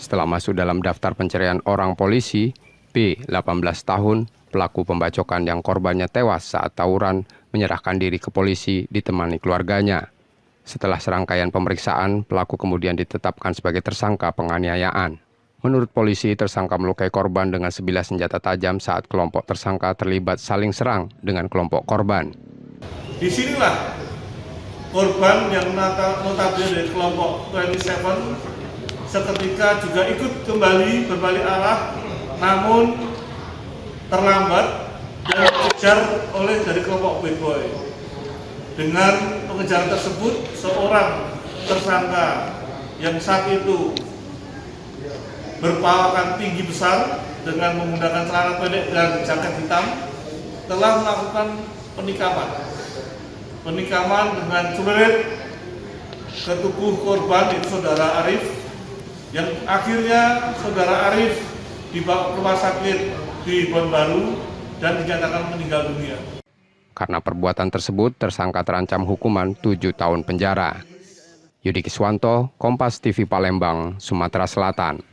Setelah masuk dalam daftar pencarian orang polisi, B, 18 tahun, pelaku pembacokan yang korbannya tewas saat tawuran, menyerahkan diri ke polisi ditemani keluarganya. Setelah serangkaian pemeriksaan, pelaku kemudian ditetapkan sebagai tersangka penganiayaan. Menurut polisi, tersangka melukai korban dengan sebilah senjata tajam saat kelompok tersangka terlibat saling serang dengan kelompok korban. Disinilah korban yang notabene dari kelompok 27 seketika juga ikut kembali berbalik arah, namun terlambat dan dikejar oleh dari kelompok bad boy. Dengan pengejaran tersebut, seorang tersangka yang saat itu berparakan tinggi besar dengan menggunakan celana pendek dan jaket hitam telah melakukan penikaman dengan celurit ke tubuh korban, yaitu saudara Arif, yang akhirnya saudara Arif dibawa ke rumah sakit di Bonbaru dan dinyatakan meninggal dunia. Karena perbuatan tersebut, tersangka terancam hukuman 7 tahun penjara. Yudi Kiswanto, Kompas TV Palembang, Sumatera Selatan.